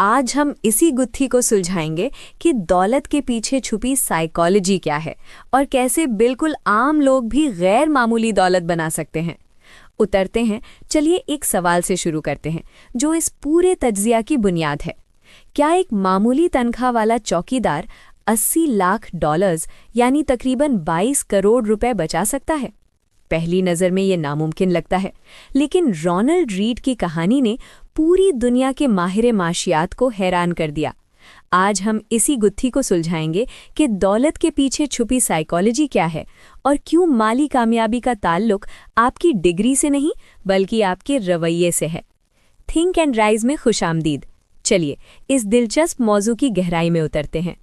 आज हम इसी गुत्थी को सुलझाएंगे कि दौलत के पीछे छुपी साइकोलॉजी क्या है और कैसे बिल्कुल आम लोग भी गैर मामूली दौलत बना सकते हैं। उतरते हैं, चलिए एक सवाल से शुरू करते हैं जो इस पूरे तज्जिया की बुनियाद है। क्या एक मामूली तनख्वाह वाला चौकीदार 80 लाख डॉलर्स यानी तकरीबन 22 करोड़ रुपए बचा सकता है? पहली नज़र में ये नामुमकिन लगता है, लेकिन रोनाल्ड रीड की कहानी ने पूरी दुनिया के माहिर माशियात को हैरान कर दिया। आज हम इसी गुत्थी को सुलझाएंगे कि दौलत के पीछे छुपी साइकोलॉजी क्या है और क्यों माली कामयाबी का ताल्लुक आपकी डिग्री से नहीं बल्कि आपके रवैये से है। थिंक एंड राइज में खुशामदीद। चलिए इस दिलचस्प मौजू की गहराई में उतरते हैं।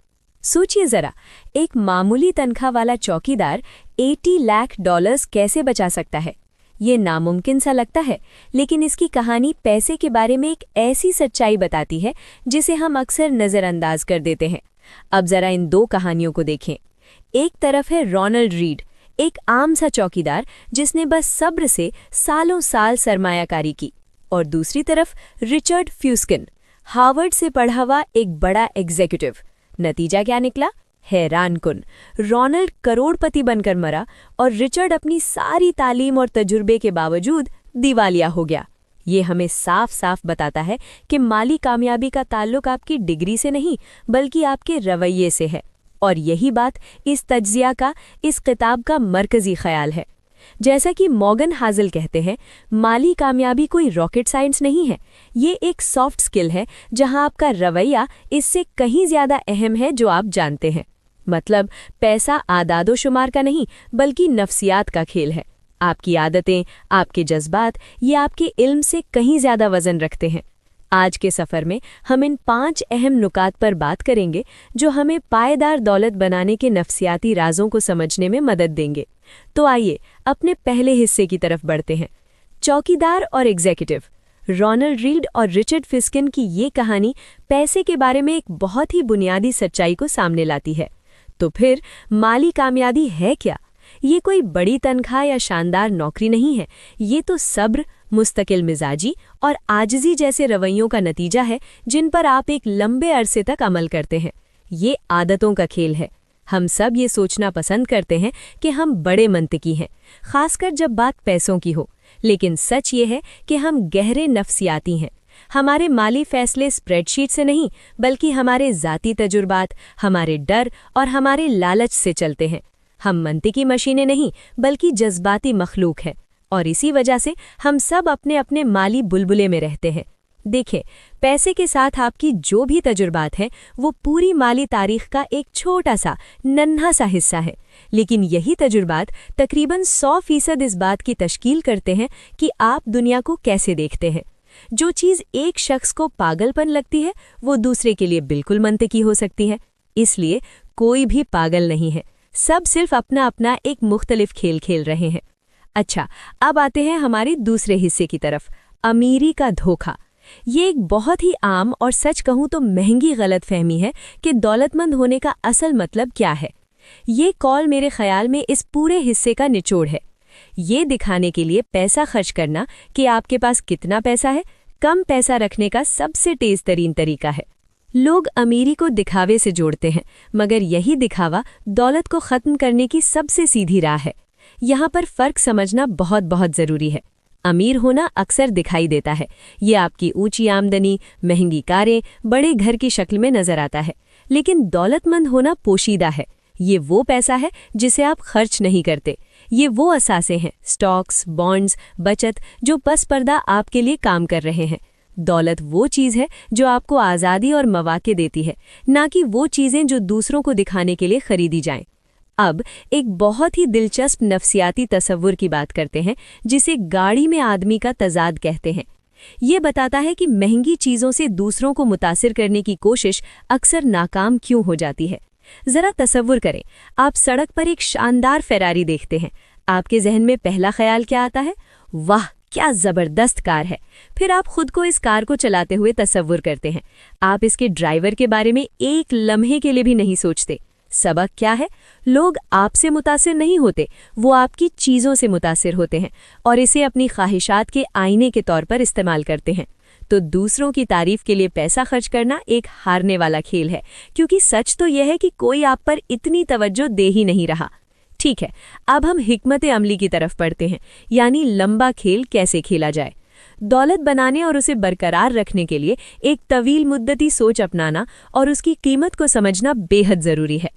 सोचिए ज़रा, एक मामूली तनख्वाह वाला चौकीदार 80 लाख डॉलर्स कैसे बचा सकता है? ये नामुमकिन सा लगता है, लेकिन इसकी कहानी पैसे के बारे में एक ऐसी सच्चाई बताती है जिसे हम अक्सर नज़रअंदाज कर देते हैं। अब ज़रा इन दो कहानियों को देखें। एक तरफ है रोनाल्ड रीड, एक आम सा चौकीदार जिसने बस सब्र से सालों साल सरमायाकारी की, और दूसरी तरफ रिचर्ड फ्यूस्किन, हार्वर्ड से पढ़ा हुआ एक बड़ा एग्जीक्यूटिव। नतीजा क्या निकला? हैरानकुन। रोनाल्ड करोड़पति बनकर मरा और रिचर्ड अपनी सारी तालीम और तजुर्बे के बावजूद दिवालिया हो गया। ये हमें साफ साफ बताता है कि माली कामयाबी का ताल्लुक आपकी डिग्री से नहीं बल्कि आपके रवैये से है। और यही बात इस तज्जिया का, इस किताब का मरकजी ख्याल है। जैसा कि मॉर्गन हाज़ल कहते हैं, माली कामयाबी कोई रॉकेट साइंस नहीं है, ये एक सॉफ्ट स्किल है जहां आपका रवैया इससे कहीं ज़्यादा अहम है जो आप जानते हैं। मतलब पैसा आदादोशुमार का नहीं बल्कि नफ्सियात का खेल है। आपकी आदतें, आपके जज्बात, ये आपके इल्म से कहीं ज़्यादा वज़न रखते हैं। आज के सफ़र में हम इन 5 अहम नुकात पर बात करेंगे जो हमें पायदार दौलत बनाने के नफ्सियाती राजों को समझने में मदद देंगे। तो आइए अपने पहले हिस्से की तरफ बढ़ते हैं। चौकीदार और एग्जीक्यूटिव। रोनाल्ड रीड और रिचर्ड फिस्किन की ये कहानी पैसे के बारे में एक बहुत ही बुनियादी सच्चाई को सामने लाती है। तो फिर माली कामयाबी है क्या? ये कोई बड़ी तनख्वाह या शानदार नौकरी नहीं है, ये तो सब्र, मुस्तकिल मिजाजी और आजिज़ी जैसे रवैयों का नतीजा है जिन पर आप एक लंबे अरसे तक अमल करते हैं। ये आदतों का खेल है। हम सब ये सोचना पसंद करते हैं कि हम बड़े मंतकी हैं, खासकर जब बात पैसों की हो, लेकिन सच ये है कि हम गहरे नफ्सियाती हैं। हमारे माली फैसले स्प्रेडशीट से नहीं बल्कि हमारे ज़ाती तजुर्बात, हमारे डर और हमारे लालच से चलते हैं। हम मंतिकी मशीनें नहीं बल्कि जज्बाती मखलूक हैं, और इसी वजह से हम सब अपने अपने माली बुलबुले में रहते हैं। देखें, पैसे के साथ आपकी जो भी तजुर्बात हैं वो पूरी माली तारीख का एक छोटा सा नन्हा सा हिस्सा है, लेकिन यही तजुर्बात तकरीबन 100% इस बात की तश्कील करते हैं कि आप दुनिया को कैसे देखते हैं। जो चीज़ एक शख्स को पागलपन लगती है वो दूसरे के लिए बिल्कुल मंतकी हो सकती है। इसलिए कोई भी पागल नहीं है, सब सिर्फ अपना अपना एक मुख्तलिफ खेल खेल रहे हैं। अच्छा, अब आते हैं हमारे दूसरे हिस्से की तरफ, अमीरी का धोखा। ये एक बहुत ही आम और सच कहूँ तो महंगी गलतफहमी है कि दौलतमंद होने का असल मतलब क्या है। ये कॉल मेरे ख्याल में इस पूरे हिस्से का निचोड़ है। ये दिखाने के लिए पैसा खर्च करना कि आपके पास कितना पैसा है, कम पैसा रखने का सबसे तेज तरीन तरीका है। लोग अमीरी को दिखावे से जोड़ते हैं, मगर यही दिखावा दौलत को ख़त्म करने की सबसे सीधी राह है। यहाँ पर फ़र्क समझना बहुत बहुत ज़रूरी है। अमीर होना अक्सर दिखाई देता है, ये आपकी ऊंची आमदनी, महंगी कारें, बड़े घर की शक्ल में नज़र आता है। लेकिन दौलतमंद होना पोशीदा है। ये वो पैसा है जिसे आप खर्च नहीं करते। ये वो असासे हैं, स्टॉक्स, बॉन्ड्स, बचत, जो पस पर्दा आपके लिए काम कर रहे हैं। दौलत वो चीज़ है जो आपको आज़ादी और मौके देती है, ना कि वो चीज़ें जो दूसरों को दिखाने के लिए खरीदी जाएं। अब एक बहुत ही दिलचस्प नफ्सियाती तसव्वुर की बात करते हैं जिसे गाड़ी में आदमी का तजाद कहते हैं। ये बताता है कि महंगी चीज़ों से दूसरों को मुतासिर करने की कोशिश अक्सर नाकाम क्यों हो जाती है। ज़रा तसव्वुर करें, आप सड़क पर एक शानदार फेरारी देखते हैं। आपके जहन में पहला ख्याल क्या आता है? वाह, क्या ज़बरदस्त कार है। फिर आप खुद को इस कार को चलाते हुए तसव्वुर करते हैं। आप इसके ड्राइवर के बारे में एक लम्हे के लिए भी नहीं सोचते। सबक क्या है? लोग आपसे मुतासिर नहीं होते, वो आपकी चीज़ों से मुतासिर होते हैं और इसे अपनी ख्वाहिशात के आईने के तौर पर इस्तेमाल करते हैं। तो दूसरों की तारीफ के लिए पैसा खर्च करना एक हारने वाला खेल है, क्योंकि सच तो यह है कि कोई आप पर इतनी तवज्जो दे ही नहीं रहा। ठीक है, अब हम हिकमत अमली की तरफ पढ़ते हैं, यानी लंबा खेल कैसे खेला जाए। दौलत बनाने और उसे बरकरार रखने के लिए एक तवील मुद्दती सोच अपनाना और उसकी कीमत को समझना बेहद ज़रूरी है।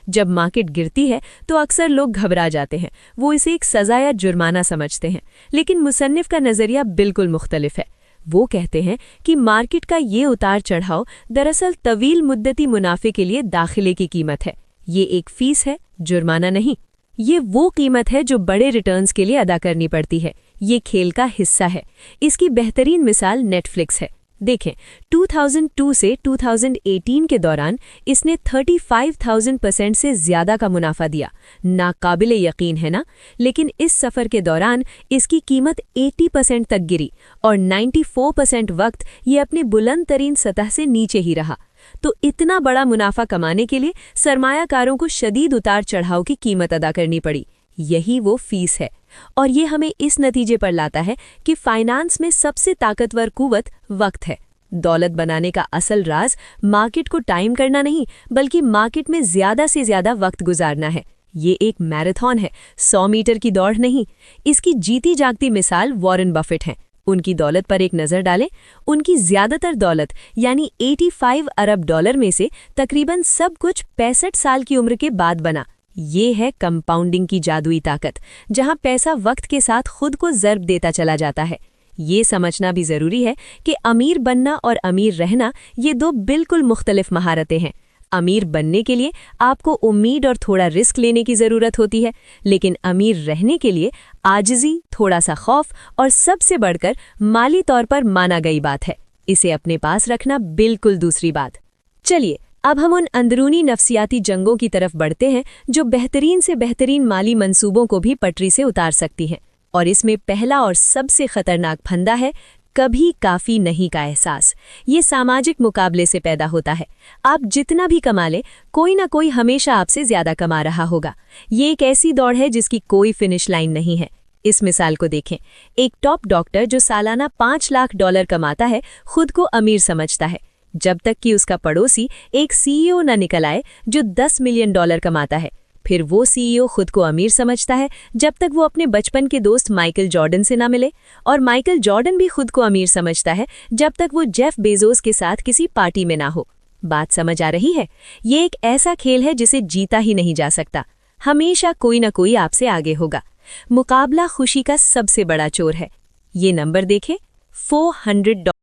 जब मार्केट गिरती है तो अक्सर लोग घबरा जाते हैं, वो इसे एक सज़ा या जुर्माना समझते हैं, लेकिन मुसन्निफ का नज़रिया बिल्कुल मुख्तलिफ है। वो कहते हैं कि मार्केट का ये उतार चढ़ाव दरअसल तवील मुद्दती मुनाफे के लिए दाखिले की कीमत है। ये एक फीस है, जुर्माना नहीं। ये वो कीमत है जो बड़े रिटर्न्स के लिए अदा करनी पड़ती है। ये खेल का हिस्सा है। इसकी बेहतरीन मिसाल नेटफ्लिक्स है। देखें, 2002 से 2018 के दौरान इसने 35,000% से ज़्यादा का मुनाफा दिया। नाकाबिले यकीन है ना? लेकिन इस सफ़र के दौरान इसकी कीमत 80% तक गिरी और 94% वक्त ये अपनी बुलंद तरीन सतह से नीचे ही रहा। तो इतना बड़ा मुनाफा कमाने के लिए सरमायाकारों को शदीद उतार चढ़ाव की कीमत अदा करनी पड़ी। यही वो फीस है। और ये हमें इस नतीजे पर लाता है कि फाइनेंस में सबसे ताकतवर कुव्वत वक्त है। दौलत बनाने का असल राज मार्केट को टाइम करना नहीं, बल्कि मार्केट में ज़्यादा से ज़्यादा वक्त गुजारना है। ये एक मैराथन है, 100 मीटर की दौड़ नहीं। इसकी जीती जागती मिसाल वॉरेन बफेट हैं। उनकी दौलत पर एक नज़र डालें। उनकी ज़्यादातर दौलत यानी 85 अरब डॉलर में से तकरीबन सब कुछ 65 साल की उम्र के बाद बना। ये है कंपाउंडिंग की जादुई ताकत, जहां पैसा वक्त के साथ खुद को ज़र्ब देता चला जाता है। ये समझना भी ज़रूरी है कि अमीर बनना और अमीर रहना ये दो बिल्कुल मुख्तलिफ महारतें हैं। अमीर बनने के लिए आपको उम्मीद और थोड़ा रिस्क लेने की ज़रूरत होती है, लेकिन अमीर रहने के लिए आजिज़ी, थोड़ा सा खौफ और सबसे बढ़कर माली तौर पर माना गई बात है। इसे अपने पास रखना बिल्कुल दूसरी बात। चलिए अब हम उन अंदरूनी नफ्सियाती जंगों की तरफ बढ़ते हैं जो बेहतरीन से बेहतरीन माली मंसूबों को भी पटरी से उतार सकती हैं। और इसमें पहला और सबसे खतरनाक फंदा है कभी काफ़ी नहीं का एहसास। ये सामाजिक मुकाबले से पैदा होता है। आप जितना भी कमा लें, कोई ना कोई हमेशा आपसे ज़्यादा कमा रहा होगा। ये एक ऐसी दौड़ है जिसकी कोई फिनिश लाइन नहीं है। इस मिसाल को देखें। एक टॉप डॉक्टर जो सालाना 5 लाख डॉलर कमाता है, खुद को अमीर समझता है, जब तक कि उसका पड़ोसी एक सीईओ न निकल आए जो 10 मिलियन डॉलर कमाता है। फिर वो सीईओ खुद को अमीर समझता है जब तक वो अपने बचपन के दोस्त माइकल जॉर्डन से ना मिले, और माइकल जॉर्डन भी खुद को अमीर समझता है जब तक वो जेफ बेजोस के साथ किसी पार्टी में ना हो। बात समझ आ रही है? ये एक ऐसा खेल है जिसे जीता ही नहीं जा सकता। हमेशा कोई ना कोई आपसे आगे होगा। मुकाबला खुशी का सबसे बड़ा चोर है। ये नंबर देखें, $400।